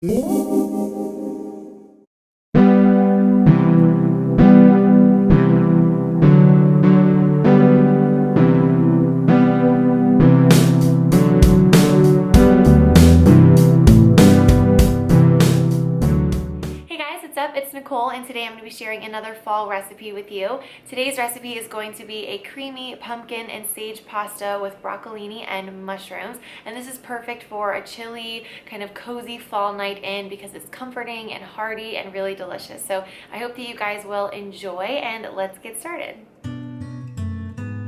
It's Nicole, and today I'm going to be sharing another fall recipe with you. Today's recipe is going to be a creamy pumpkin and sage pasta with broccolini and mushrooms, and this is perfect for a chilly, kind of cozy fall night in because it's comforting and hearty and really delicious. So I hope that you guys will enjoy, and let's get started.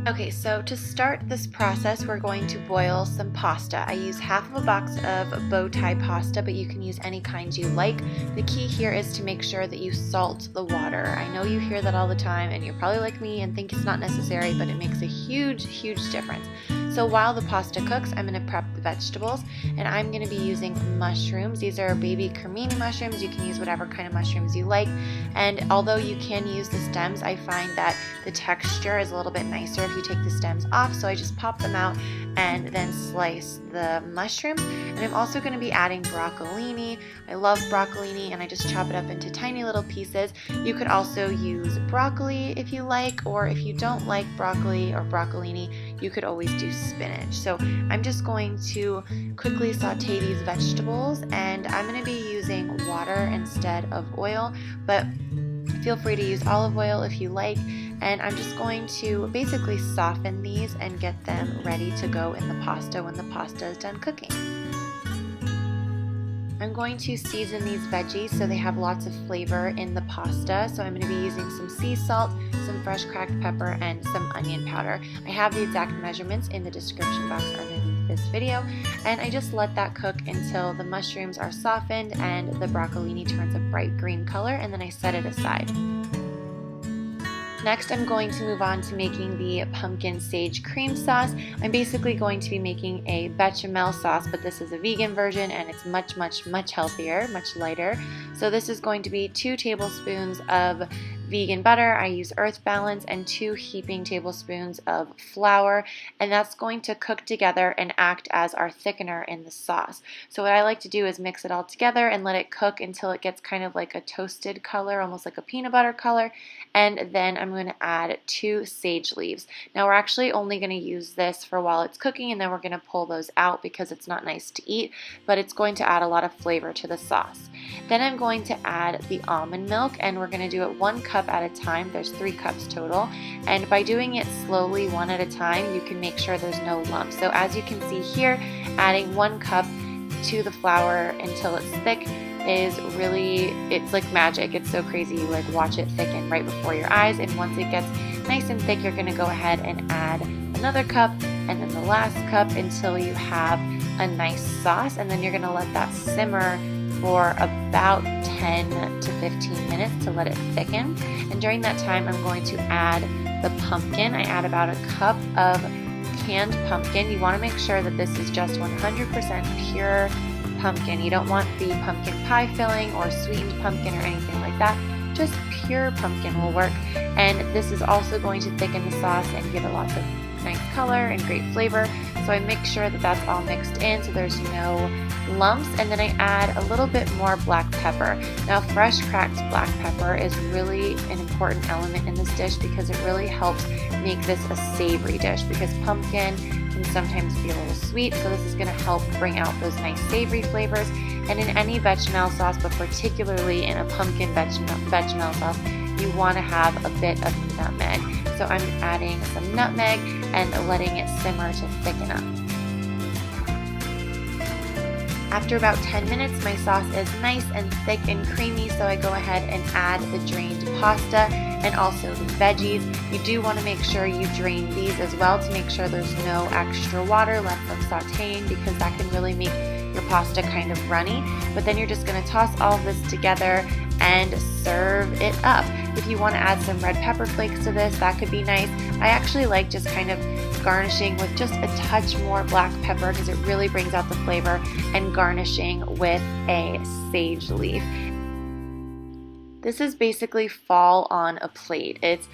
Okay, so to start this process, we're going to boil some pasta. I use half of a box of bow tie pasta, but you can use any kind you like. The key here is to make sure that you salt the water. I know you hear that all the time, and you're probably like me and think it's not necessary, but it makes a huge, huge difference. So while the pasta cooks, I'm going to prep the vegetables, and I'm going to be using mushrooms. These are baby crimini mushrooms. You can use whatever kind of mushrooms you like, and although you can use the stems, I find that the texture is a little bit nicer if you take the stems off, so I just pop them out and then slice the mushrooms. And I'm also going to be adding broccolini. I love broccolini, and I just chop it up into tiny little pieces. You could also use broccoli if you like, or if you don't like broccoli or broccolini, you could always do spinach. So I'm just going to quickly saute these vegetables, and I'm going to be using water instead of oil, but feel free to use olive oil if you like. And I'm just going to basically soften these and get them ready to go in the pasta when the pasta is done cooking. I'm going to season these veggies so they have lots of flavor in the pasta. So I'm going to be using some sea salt, some fresh cracked pepper, and some onion powder. I have the exact measurements in the description box underneath this video, and I just let that cook until the mushrooms are softened and the broccolini turns a bright green color, and then I set it aside. Next, I'm going to move on to making the pumpkin sage cream sauce. I'm basically going to be making a bechamel sauce, but this is a vegan version, and it's much, much, much healthier, much lighter. So this is going to be 2 tablespoons of vegan butter. I use Earth Balance, and 2 heaping tablespoons of flour, and that's going to cook together and act as our thickener in the sauce. So what I like to do is mix it all together and let it cook until it gets kind of like a toasted color, almost like a peanut butter color, and then I'm going to add 2 sage leaves. Now we're actually only going to use this for while it's cooking, and then we're going to pull those out because it's not nice to eat, but it's going to add a lot of flavor to the sauce. Then I'm going to add the almond milk, and we're going to do it 1 cup at a time. There's 3 cups total, and by doing it slowly, 1 at a time, you can make sure there's no lumps. So as you can see here, adding 1 cup to the flour until it's thick is really, it's like magic. It's so crazy. You like watch it thicken right before your eyes, and once it gets nice and thick, you're going to go ahead and add another cup and then the last cup until you have a nice sauce, and then you're going to let that simmer for about 10 to 15 minutes to let it thicken. And during that time, I'm going to add the pumpkin. I add about a cup of canned pumpkin. You want to make sure that this is just 100% pure pumpkin. You don't want the pumpkin pie filling or sweetened pumpkin or anything like that. Just pure pumpkin will work. And this is also going to thicken the sauce and give it lots of nice color and great flavor. So I make sure that that's all mixed in so there's no lumps, and then I add a little bit more black pepper. Now fresh cracked black pepper is really an important element in this dish because it really helps make this a savory dish, because pumpkin can sometimes be a little sweet, so this is going to help bring out those nice savory flavors. And in any bechamel sauce, but particularly in a pumpkin bechamel sauce, you want to have a bit of nutmeg. So I'm adding some nutmeg and letting it simmer to thicken up. After about 10 minutes, my sauce is nice and thick and creamy, so I go ahead and add the drained pasta and also the veggies. You do want to make sure you drain these as well to make sure there's no extra water left from sauteing, because that can really make your pasta kind of runny. But then you're just going to toss all of this together and serve it up. If you want to add some red pepper flakes to this, that could be nice. I actually like just kind of garnishing with just a touch more black pepper because it really brings out the flavor, and garnishing with a sage leaf. This is basically fall on a plate. It's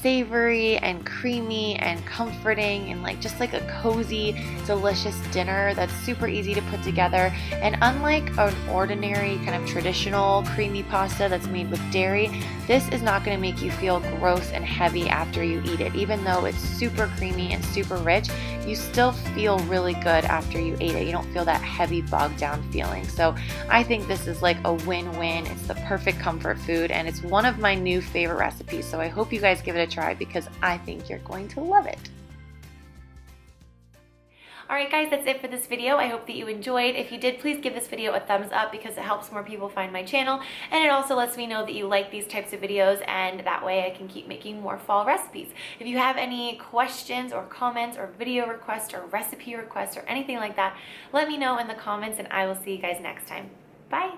savory and creamy and comforting and just like a cozy, delicious dinner that's super easy to put together. And unlike an ordinary kind of traditional creamy pasta that's made with dairy, this is not going to make you feel gross and heavy after you eat it. Even though it's super creamy and super rich, you still feel really good after you ate it. You don't feel that heavy bogged down feeling. So I think this is like a win-win. It's the perfect comfort food, and it's one of my new favorite recipes. So I hope you guys give it a try because I think you're going to love it. Alright guys, that's it for this video. I hope that you enjoyed. If you did, please give this video a thumbs up because it helps more people find my channel, and it also lets me know that you like these types of videos, and that way I can keep making more fall recipes. If you have any questions or comments or video requests or recipe requests or anything like that, let me know in the comments, and I will see you guys next time. Bye!